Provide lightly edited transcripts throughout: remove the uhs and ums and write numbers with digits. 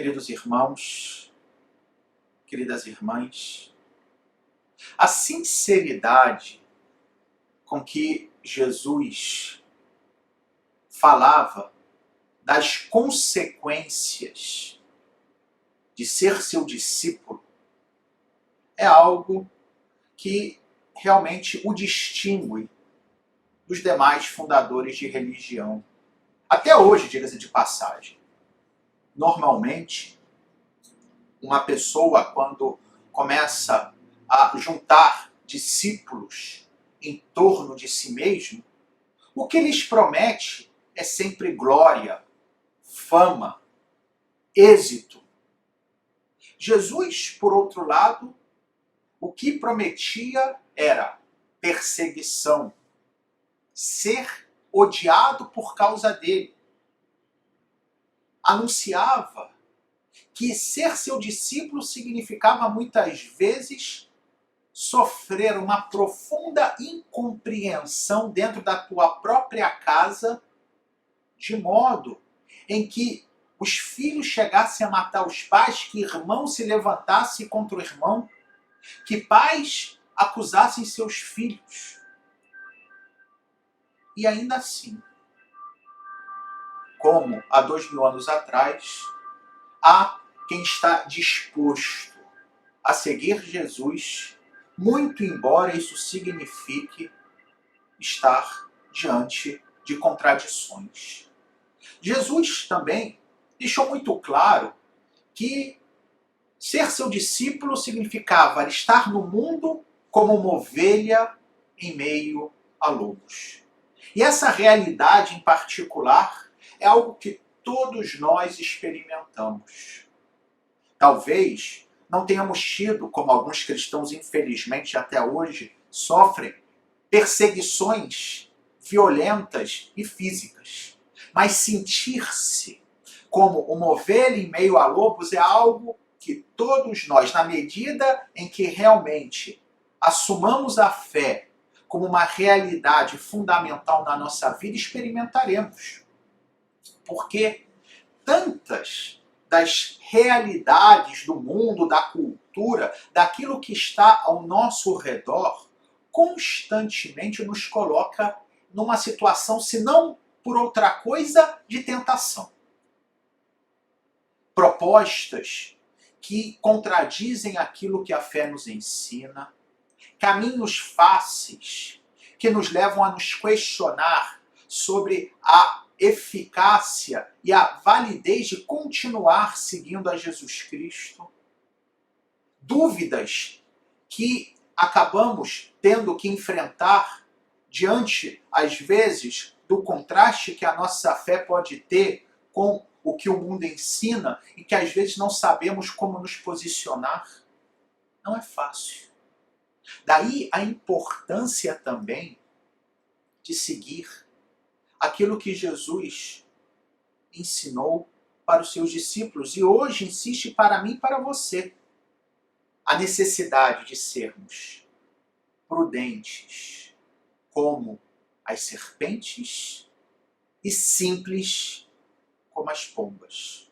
Queridos irmãos, queridas irmãs, a sinceridade com que Jesus falava das consequências de ser seu discípulo é algo que realmente o distingue dos demais fundadores de religião. Até hoje, diga-se de passagem. Normalmente, uma pessoa, quando começa a juntar discípulos em torno de si mesmo, o que lhes promete é sempre glória, fama, êxito. Jesus, por outro lado, o que prometia era perseguição, ser odiado por causa dele. Anunciava que ser seu discípulo significava muitas vezes sofrer uma profunda incompreensão dentro da tua própria casa, de modo em que os filhos chegassem a matar os pais, que irmão se levantasse contra o irmão, que pais acusassem seus filhos. E ainda assim, como há 2000 anos atrás, há quem está disposto a seguir Jesus, muito embora isso signifique estar diante de contradições. Jesus também deixou muito claro que ser seu discípulo significava estar no mundo como uma ovelha em meio a lobos. E essa realidade em particular é algo que todos nós experimentamos. Talvez não tenhamos tido, como alguns cristãos infelizmente até hoje sofrem, perseguições violentas e físicas. Mas sentir-se como uma ovelha em meio a lobos é algo que todos nós, na medida em que realmente assumamos a fé como uma realidade fundamental na nossa vida, experimentaremos. Porque tantas das realidades do mundo, da cultura, daquilo que está ao nosso redor, constantemente nos coloca numa situação, se não por outra coisa, de tentação. Propostas que contradizem aquilo que a fé nos ensina, caminhos fáceis que nos levam a nos questionar sobre a eficácia e a validez de continuar seguindo a Jesus Cristo. Dúvidas que acabamos tendo que enfrentar diante, às vezes, do contraste que a nossa fé pode ter com o que o mundo ensina e que às vezes não sabemos como nos posicionar. Não é fácil. Daí a importância também de seguir aquilo que Jesus ensinou para os seus discípulos e hoje insiste para mim e para você. A necessidade de sermos prudentes como as serpentes e simples como as pombas.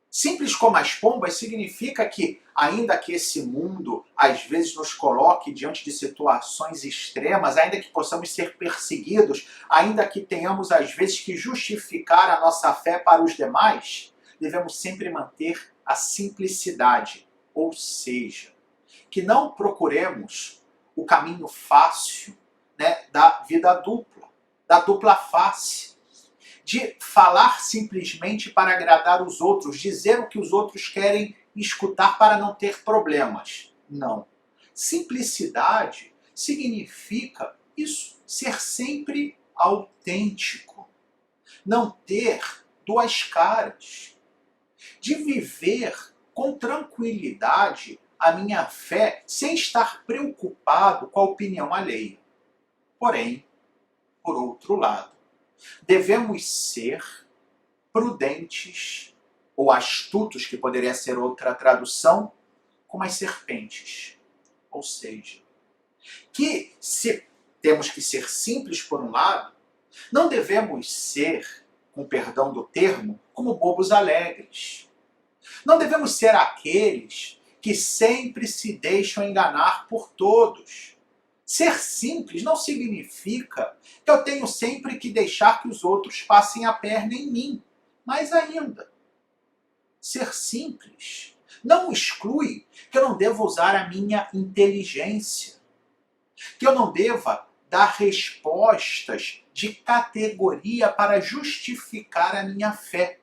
Simples como as pombas significa que, ainda que esse mundo às vezes nos coloque diante de situações extremas, ainda que possamos ser perseguidos, ainda que tenhamos às vezes que justificar a nossa fé para os demais, devemos sempre manter a simplicidade, ou seja, que não procuremos o caminho fácil, da vida dupla, da dupla face, de falar simplesmente para agradar os outros, dizer o que os outros querem escutar para não ter problemas. Não. Simplicidade significa isso, ser sempre autêntico. Não ter duas caras. De viver com tranquilidade a minha fé sem estar preocupado com a opinião alheia. Porém, por outro lado, devemos ser prudentes, ou astutos, que poderia ser outra tradução, como as serpentes. Ou seja, que se temos que ser simples por um lado, não devemos ser com perdão do termo, como bobos alegres. Não devemos ser aqueles que sempre se deixam enganar por todos. Ser simples não significa que eu tenho sempre que deixar que os outros passem a perna em mim. Mais ainda, ser simples não exclui que eu não devo usar a minha inteligência, que eu não deva dar respostas de categoria para justificar a minha fé.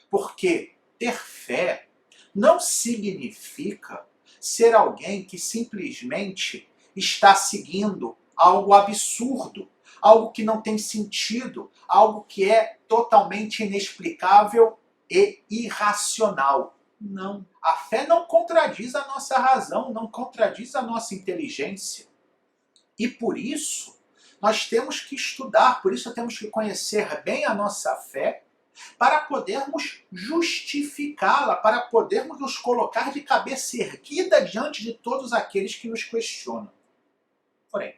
Porque ter fé não significa ser alguém que simplesmente está seguindo algo absurdo, algo que não tem sentido, algo que é totalmente inexplicável e irracional. Não. A fé não contradiz a nossa razão, não contradiz a nossa inteligência. E por isso, nós temos que estudar, por isso temos que conhecer bem a nossa fé, para podermos justificá-la, para podermos nos colocar de cabeça erguida diante de todos aqueles que nos questionam. Porém,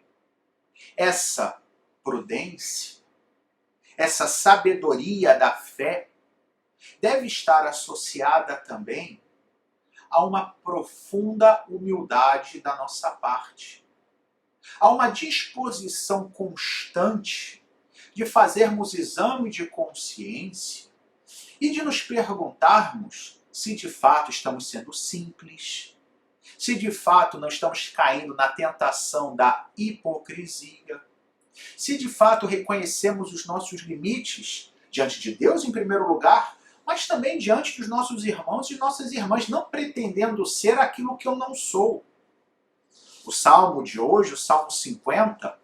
essa prudência, essa sabedoria da fé, deve estar associada também a uma profunda humildade da nossa parte, a uma disposição constante de fazermos exame de consciência e de nos perguntarmos se de fato estamos sendo simples, se de fato não estamos caindo na tentação da hipocrisia, se de fato reconhecemos os nossos limites diante de Deus em primeiro lugar, mas também diante dos nossos irmãos e nossas irmãs, não pretendendo ser aquilo que eu não sou. O salmo de hoje, o Salmo 50,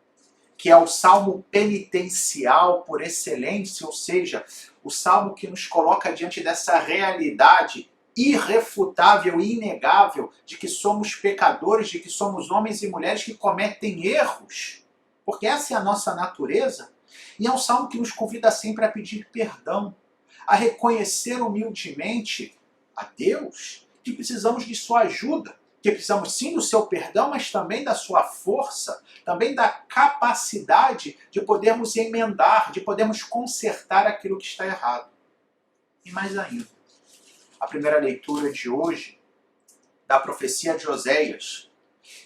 que é o salmo penitencial por excelência, ou seja, o salmo que nos coloca diante dessa realidade irrefutável e inegável de que somos pecadores, de que somos homens e mulheres que cometem erros, porque essa é a nossa natureza, e é um salmo que nos convida sempre a pedir perdão, a reconhecer humildemente a Deus que precisamos de sua ajuda, que precisamos sim do seu perdão, mas também da sua força, também da capacidade de podermos emendar, de podermos consertar aquilo que está errado. E mais ainda, a primeira leitura de hoje, da profecia de Oséias,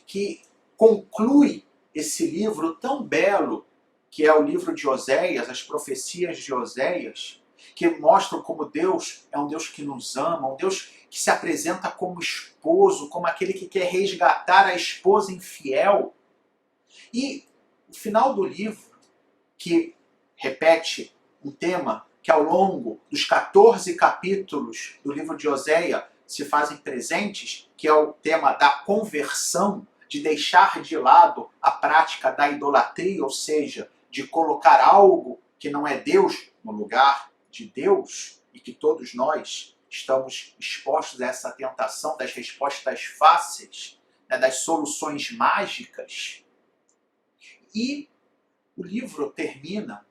que conclui esse livro tão belo, que é o livro de Oséias, as profecias de Oséias, que mostram como Deus é um Deus que nos ama, um Deus que se apresenta como esposo, como aquele que quer resgatar a esposa infiel. E o final do livro, que repete um tema que ao longo dos 14 capítulos do livro de Oséias se fazem presentes, que é o tema da conversão, de deixar de lado a prática da idolatria, ou seja, de colocar algo que não é Deus no lugar de Deus, e que todos nós estamos expostos a essa tentação das respostas fáceis, né, das soluções mágicas. E o livro termina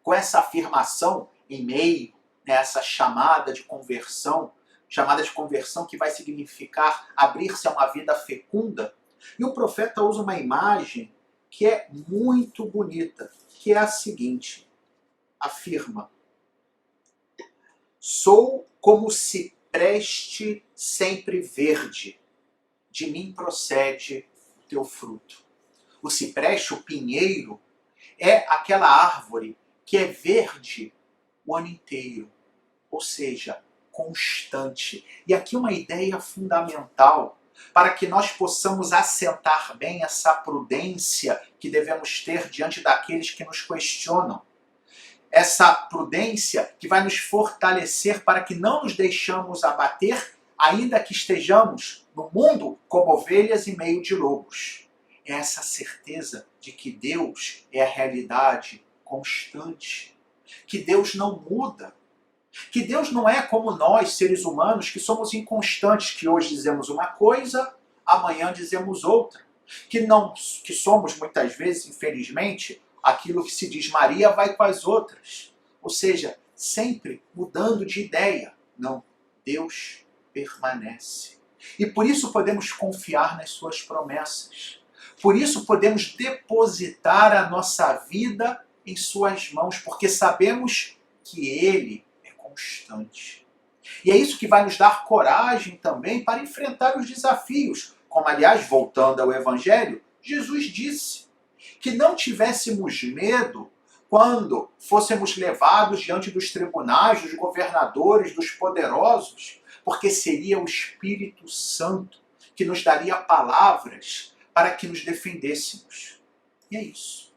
com essa afirmação em meio, né, essa chamada de conversão que vai significar abrir-se a uma vida fecunda. E o profeta usa uma imagem que é muito bonita, que é a seguinte, afirma: sou como cipreste sempre verde, de mim procede o teu fruto. O cipreste, o pinheiro, é aquela árvore que é verde o ano inteiro, ou seja, constante. E aqui uma ideia fundamental para que nós possamos assentar bem essa prudência que devemos ter diante daqueles que nos questionam. Essa prudência que vai nos fortalecer para que não nos deixamos abater, ainda que estejamos no mundo como ovelhas em meio de lobos. É essa certeza de que Deus é a realidade constante, que Deus não muda, que Deus não é como nós, seres humanos, que somos inconstantes, que hoje dizemos uma coisa, amanhã dizemos outra, que somos muitas vezes, infelizmente, aquilo que se diz Maria vai com as outras, ou seja, sempre mudando de ideia. Não, Deus permanece. E por isso podemos confiar nas suas promessas. Por isso podemos depositar a nossa vida em suas mãos, porque sabemos que Ele é constante. E é isso que vai nos dar coragem também para enfrentar os desafios. Como, aliás, voltando ao Evangelho, Jesus disse que não tivéssemos medo quando fôssemos levados diante dos tribunais, dos governadores, dos poderosos, porque seria o Espírito Santo que nos daria palavras para que nos defendêssemos. E é isso.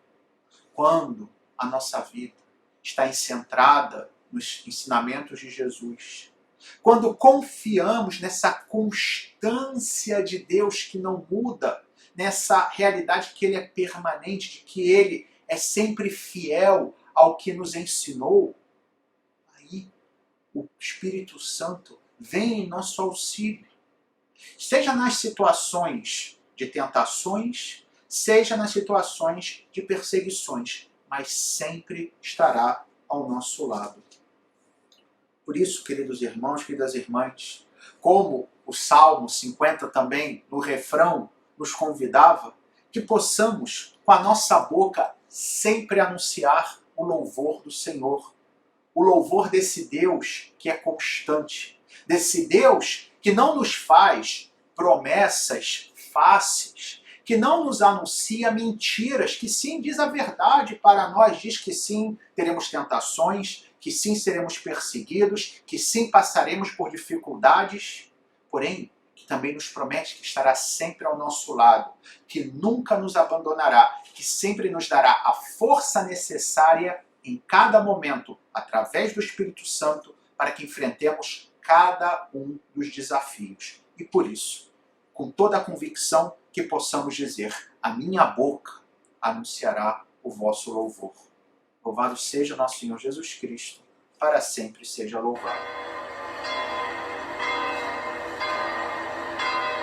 Quando a nossa vida está centrada nos ensinamentos de Jesus, quando confiamos nessa constância de Deus que não muda, nessa realidade que Ele é permanente, de que Ele é sempre fiel ao que nos ensinou, aí o Espírito Santo vem em nosso auxílio. Seja nas situações de tentações, seja nas situações de perseguições, mas sempre estará ao nosso lado. Por isso, queridos irmãos, queridas irmãs, como o Salmo 50 também, no refrão, nos convidava, que possamos, com a nossa boca, sempre anunciar o louvor do Senhor. O louvor desse Deus que é constante, desse Deus que não nos faz promessas fáceis, que não nos anuncia mentiras, que sim diz a verdade para nós, diz que sim teremos tentações, que sim seremos perseguidos, que sim passaremos por dificuldades, porém que também nos promete que estará sempre ao nosso lado, que nunca nos abandonará, que sempre nos dará a força necessária em cada momento, através do Espírito Santo, para que enfrentemos cada um dos desafios. E por isso, com toda a convicção, que possamos dizer: a minha boca anunciará o vosso louvor. Louvado seja nosso Senhor Jesus Cristo, para sempre seja louvado.